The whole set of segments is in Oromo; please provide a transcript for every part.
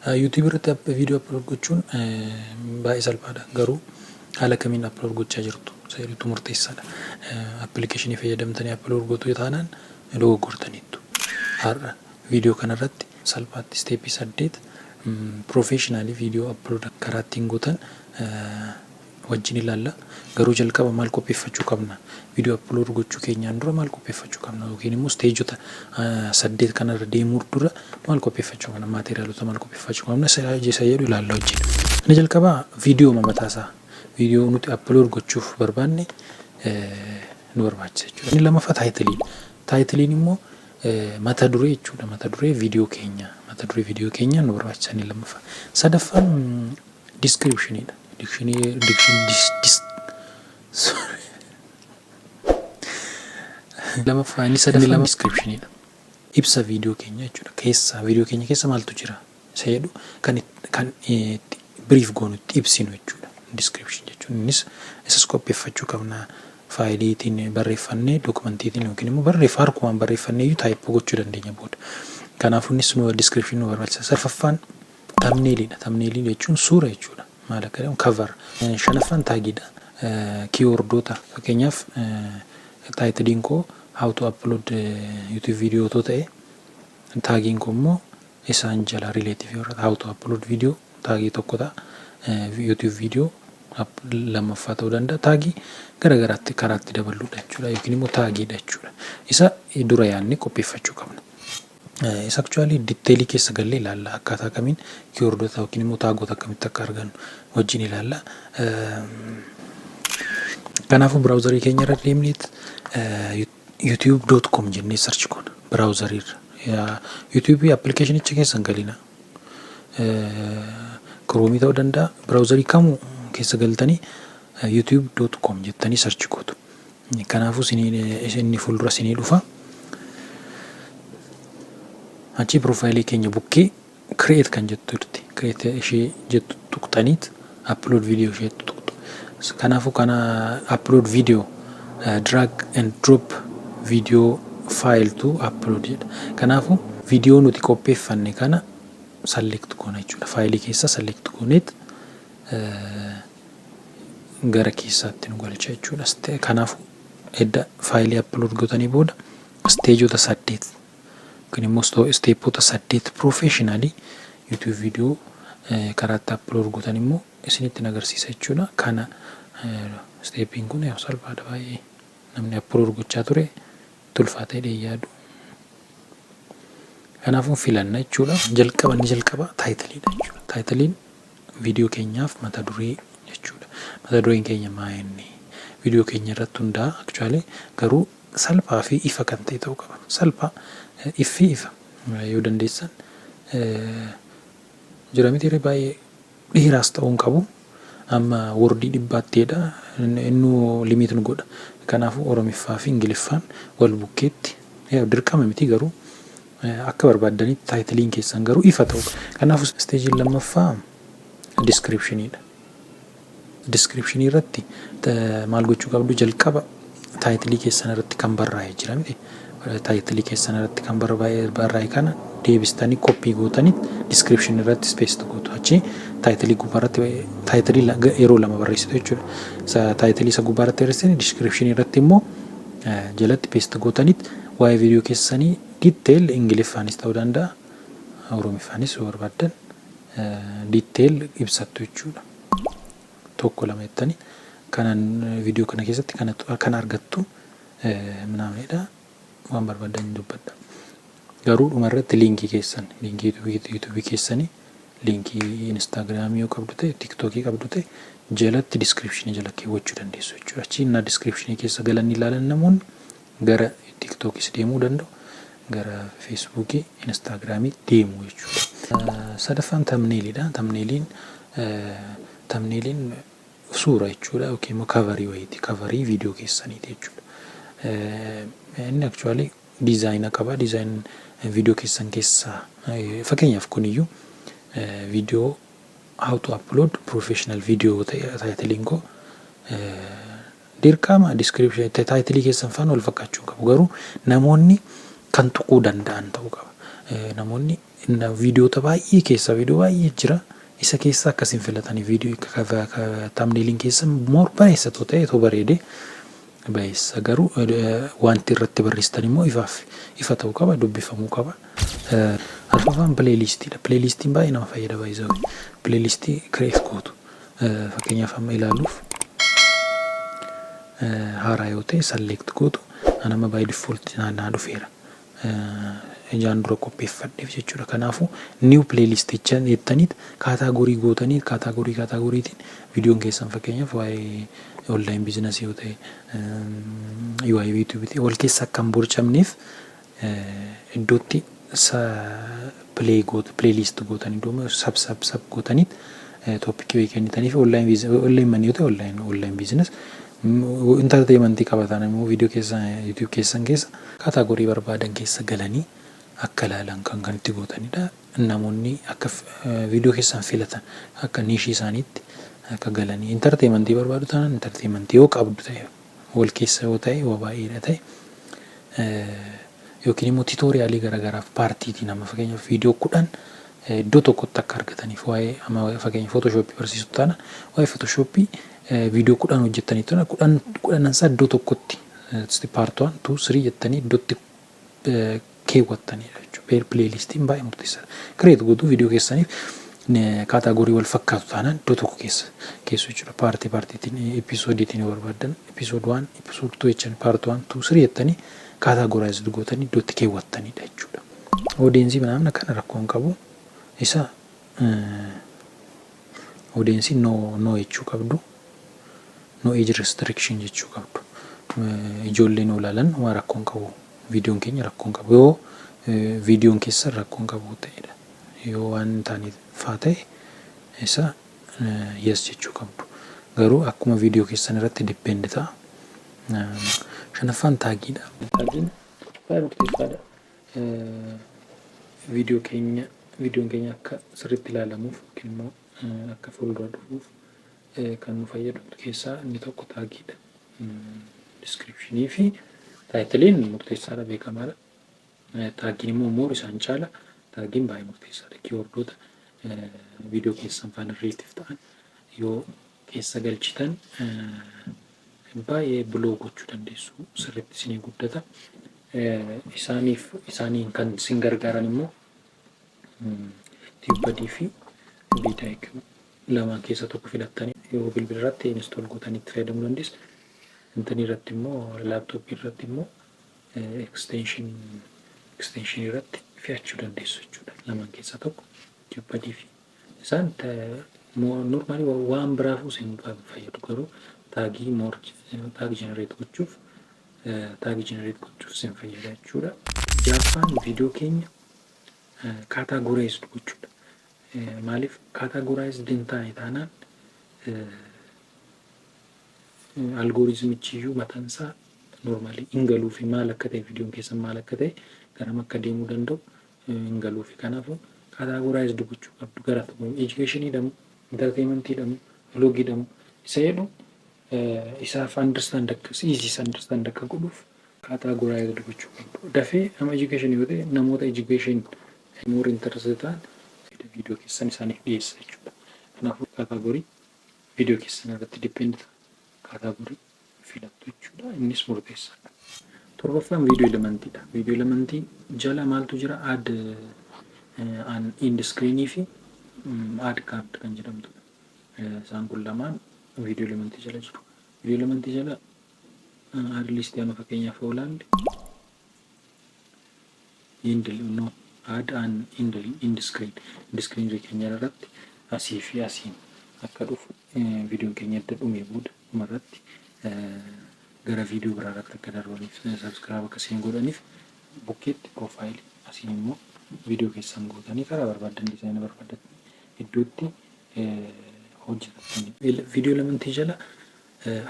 YouTube irratti viidiyoo upload gochuun baay'ee salphaadha. Garuu haala kamiin upload gochaa jirtu seeriitu murteessaadha. Appilikeeshinii fayyadamtanii upload gootu taanaan dogoggortaniittu. Har'a viidiyoo kanarratti salphaatti steepii 8 professionally viidiyoo upload karaa ittiin gootan wajjin ilaalla. Garuu jalqaba maal qopheeffachuu qabna? Viidiyoo upload gochuu keenyaan dura maal qopheeffachuu qabna? Yookiin immoo steejota 8 kanarra deemuu dura maal qopheeffachuu qabna? Maateriaalota maal qopheeffachuu qabna? Isa jedhu ilaalla wajjin. Inni jalqaba viidiyoo mataasaa viidiyoo nuti upload gochuuf barbaanne nu barbaachisa jechuudha. Inni lammaffaa taayitiliidha. Taayitiliin immoo mata duree jechuudha. Mata duree viidiyoo keenya. Mata duree viidiyoo keenya nu barbaachisa inni lammaffaa. Sadaffaan descriptionidha. Lammaffaa inni sadaffaan descriptionidha. Ibsa viidiyoo keenya jechuudha. Keessa viidiyoo keenya keessa maaltu jira? Isa jedhu kan brief goonutti ibsinu jechuudha. Description jechuun innis isas qopheeffachuu qabna. Faayiliitiin barreeffannee dokumantiitiin yookiin immoo harkumaan barreeffannee iyyuu taayippii gochuu dandeenya booda. Kanaafuu innis nu description nu barbaachisa. Sadaffaan thumbnailidha. Thumbnailii jechuun suura jechuudha. Maal akka jedhamu cover. Shanaffaan taagiidha. Keywordoota fakkeenyaaf taayitiliin koo how to upload YouTube video otoo ta'e taagiin koo immoo isaan jala relative yoo how to upload video taagii tokko ta'a. YouTube video lammaffaa ta'uu danda'a. Taagii garagaraatti karaatti dabaluudha jechuudha yookiin immoo taagiidha jechuudha. Isa dura yaadnee qopheeffachuu qabna. Isa actually detailii keessa gallee ilaalla akkaataa kamiin keywordoota yookiin immoo taagoota akkamitti akka argannu wajjin ilaalla. Kanaafuu browserii keenya irra deemneet youtube.com jennee search goona browserii irra. YouTube application'icha keessa hin galina. Chrome ta'uu danda'a. Browserii kamuu keessa galtanii youtube.com jettanii search gootu. Kanaafuu inni fuuldura isinii dhufa. Achi profaayilii keenya bukkee create kan jettuutti. Create ishee jettu tuqxaniit upload video ishee tuqxu. Kanaafuu kana upload video drag and drop video file to upload jedha. Kanaafuu viidiyoo nuti qopheeffanne kana select goona jechuudha. Faayilii keessa select gooneet gara keessaatti nu galcha jechuudha. Kanaafuu edda faayilii upload gootanii booda steejota 8 yookiin immoo steepoota 8 professionally YouTube video karaatti upload gootan immoo isinitti agarsiisa jechuudha. Kana steepiin kun yoo salphaadha baay'ee namni upload gochaa ture tulfaatee yaadu. Kanaafuu filanna jechuudha. Jalqaba taayitiliidha jechuudha. Taayitiliin viidiyoo keenyaaf mata duree jechuudha. Mata dureen keenya maa'inni viidiyoo keenya irratti hundaa'a actually garuu salphaa fi ifa kan ta'e ta'uu qaba. Salphaa ifa yoo dandeessan jira miti baay'ee dheeraas ta'uu qabu. Amma wordii 100dha. Inni limit nu godha. Kanaafuu Oromiffaa fi Ingiliffaan wal bukkeetti dirqama miti garuu akka barbaadanitti taayitiliin keessan garuu ifa ta'u. Kanaafuu steejiin lammaffaa descriptionidha. Description irratti maal gochuu qabdu? Jalqaba taayitilii keessan irratti kan barraa'ee jira miti. Taayitilii keessan irratti kan barraa'e kana deebistanii koppii gootanii description irratti space gootu. Achi taayitilii gubbaarratti taayitilii yeroo lama barreessitu jechuudha. Taayitilii isa gubbaarratti barreessanii description irratti immoo jalatti paste gootanii waa'ee viidiyoo keessanii detail Ingiliffaanis ta'uu danda'a. Oromiffaanis yoo barbaadan detail ibsattu jechuudha. Tokko lama jettanii kanan viidiyoo kana keessatti kan argattu manaamedha. Waan barbaadan dubbadha. Garuu dhumarratti liinkii keessan liinkii YouTube keessanii liinkii Instagram yoo qabdu ta'e TikTok qabdu ta'e jalatti description jala keewwachuu dandeessu jechuudha. Achi inni description keessa galanii ilaalan namoonni gara TikTokis deemuu danda'u. Gara Facebook, Instagram deemuu jechuudha. Sadaffaan thumbnailidha. Thumbnailiin suura jechuudha yookiin immoo coverii wayiiti. Coverii viidiyoo keessaniiti jechuudha. Inni actually design qaba. Design viidiyoo keessan keessaa fakkeenyaaf kuniyyuu viidiyoo how to upload professional video taayitiliin koo dirqama description taayitilii keessan faana wal fakkaachuu qabu. Garuu namoonni kan tuquu danda'an ta'uu qaba. Namoonni viidiyoota baay'ee keessa viidiyoo baay'ee jira. Isa keessa akkasiin filatanii viidiyoo thumbnailiin keessa moor bareessatoo ta'e too bareedee baay'eessa. Garuu wanti irratti barreessitan immoo ifa ta'uu qaba, dubbifamuu qaba. Afafaan pileelistiidha. Pileelistiin baay'ee nama fayyada baay'ee. Pileelistii kireef gootu. Fakkeenyaaf amma ilaaluuf haaraa yoo ta'e select gootu anama by default naannaa dhufeera. Ijaan dura qopheeffadheef jechuudha. Kanaafuu new playlist jettaniit kaataagorii gootaniit kaataagoriitiin viidiyoon keessan fakkeenyaaf waa'ee online business yoo ta'e waa'ee yuutuubii wal keessa akka hin borcamneef iddootti playlist gootanii dooma sab gootaniit toopikii wayii kennitaniif online manii yoo ta'e online business entertainmentii qabataan immoo viidiyoo keessan YouTube keessan keessa kaataagorii barbaadan keessa galanii akka ilaalan kan itti gootanidha. Namoonni akka viidiyoo keessan filatan akka niishii isaaniitti akka galanii entertainmentii barbaadu taanaan entertainmentii yoo qabdu ta'e wal keessa yoo ta'e waa baay'eedha ta'e yookiin immoo tiitooriyaalii garaagaraaf paartiitii nama fakkeenyaaf viidiyoo 10 iddoo tokkotti akka argataniif waa'ee fakkeenyaaf Photoshop barsiisu taanaan waa'ee Photoshop viidiyoo 10 hojjettanii tuna 10 isaa iddoo tokkotti part 1 2 3 jettanii iddootti keewwattanidha jechuudha. Pileelistiin baay'ee murteessaadha. Kireet gootuu viidiyoo keessaniif kaataagorii wal fakkaatu taanaan iddoo tokko keessa jechuudha. Paartiitiin episoodiitiin yoo barbaadan episood 1 episood 2 jechaan part 1 2 3 jettanii kaataagoraayiz gootanii iddootti keewwattanidha jechuudha. Odeensii banaamna kana rakkoon qabu isa odeensii no jechuu qabdu. No age restriction jechuu qabdu. Ijoolleen olaalan waan rakkoon qabu. Viidiyoon keenya rakkoon qabu. Yoo viidiyoon keessa rakkoon qabu ta'edha. Yoo waan taaniif faa ta'e isa yes jechuu qabdu. Garuu akkuma viidiyoo keessan irratti dippeend ta'a. Shanaffaan taagiidha. Taagiin baay'ee murteessaadha. Viidiyoon keenya akka sirriitti ilaalamuuf yookiin immoo akka fuuldura dhufuuf kan nu fayyadu keessaa inni tokko taagiidha. Diskiripshinii fi taayitiliin murteessaadha, beekamaadha. Taagiin immoo moor isaan caala. Taagiin baay'ee murteessaadha. Kiiwordoota viidiyoo keessan faana rileetiif ta'an yoo keessa galchitan baay'ee biloo gochuu dandeessu. Sirriitti isinii guddata. Isaaniin kan isin gargaaran immoo tiibbadii fi biitaayik lamaan keessa tokko filattanii yoo bilbila irratti install gootanii itti fayyadamuu dandeessu. Intanii irratti immoo laaptooppii irratti immoo extension irratti fe'achuu dandeessu jechuudha. Lamaan keessa tokko tiibbadii fi isaan normaalii waan biraafuu isin fayyadu garuu taagii generate gochuuf isin fayyada jechuudha. Jaaffaan viidiyoo keenya kaataagoraayiz gochuudha. Maaliif kaataagoraayiz hin taane taanaan algooriizmichiyyuu mataan isaa normaalii hin galuu fi maal akka ta'e viidiyoon keessan maal akka ta'e garam akka deemuu danda'u hin galuu fi kanaafuu kaataagoraayiz gochuu qabdu. Gara educationii dhamu, entertainmentii dhamu, vloogii dhamu isa jedhu isaaf understand akka godhuuf kaataagoraayiz gochuu qabdu. Dafee nama education yoo ta'e namoota education more interested ta'an viidiyoo keessan isaaniif dhiyeessa jechuudha. Kanaafuu kaataagorii viidiyoo keessan irratti dippeend ta'a. Kaataagorii filattu jechuudha. Innis murteessaadha. Torbaffaan viidiyoo elementiidha. Viidiyoo elementii jala maaltu jira? Add an end screenii fi add card kan jedhamtudha. Isaan kun lamaan viidiyoo elementii jala jiru. Viidiyoo elementii jala add list amma fakkeenyaaf oolaalle add an end screen keenya irratti asii fi asiin akka dhufu viidiyoon keenya edda dhumee booda dhumarratti gara viidiyoo biraa irratti akka darbaniif subscribe akka isin godhaniif bukkeetti profaayilii asiin immoo viidiyoo keessan gootanii karaa barbaadan diizaayinii barbaadan iddootti hojjetatanii. Viidiyoo elementii jala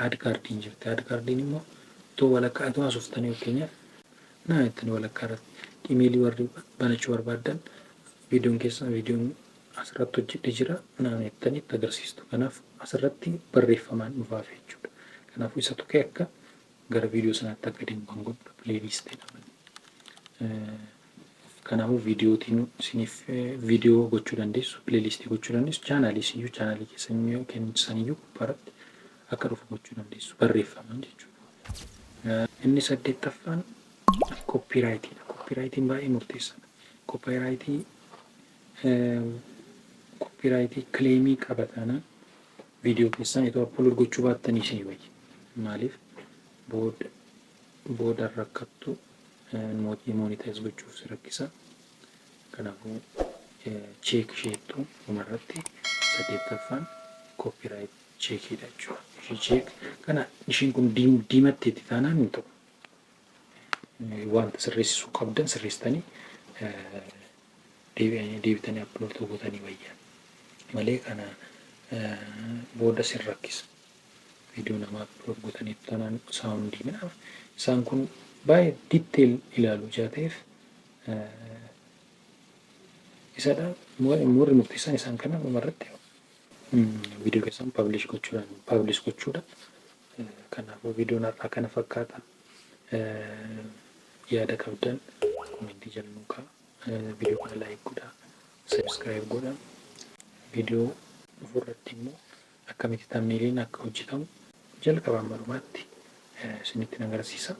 add kaardiin jirti. Add kaardiin immoo itoo walakkaa itoo asuuftanii fakkeenyaaf naa ittiin walakkaa irratti imeelii warri banachuu barbaadan viidiyoon asirratti hojjedhe jira naan jettanii itti agarsiistu. Kanaaf asirratti barreeffamaan dhufaaf jechuudha. Kanaafuu isa tokko akka gara viidiyoo sanaatti akka deemu kan godhu pileelistiidha. Kanaafuu viidiyootiin isiniif viidiyoo gochuu dandeessu, pileelistii gochuu dandeessu, chaanaalii keessan yoo kennisan gubbaarratti akka dhufu gochuu dandeessu barreeffamaan jechuudha. Inni 8ffaan koppiraayitiidha. Koppiraayitiin baay'ee murteessaadha. Koppiraayitii kileemii qabatanaan viidiyoo keessan itoo upload gochuu baattanii isinii wayya. Maaliif booda rakkattu monetize gochuuf si rakkisa. Kanaafuu cheek isheettu dhumarratti 8ffaan koppiraayit cheekiidha jechuudha. Cheek kana ishiin kun diimatteetti taanaan hin ta'u. Wanta sirreessisuu qabdan sirreessitanii deebitanii upload gootanii wayya. Malee kana booda sin rakkisa. Viidiyoo namaa upload gootanii taanaan saawundii midhaaf isaan kun baay'ee diiteel ilaaluu ta'eef isadha moorri murteessaan isaan kana dhumarratti viidiyoo keessan paablish gochuudha. Kanaafuu viidiyoon har'aa kana fakkaata. Yaada qabdan komentii jala nuu kaa'aa. Viidiyoo kana laayik godhaa, sabskiraayib godhaa. Viidiyoo dhufuurratti immoo akkamitti tamneeliin akka hojjetamu jalqabaan malumaatti isinitti agarsiisa.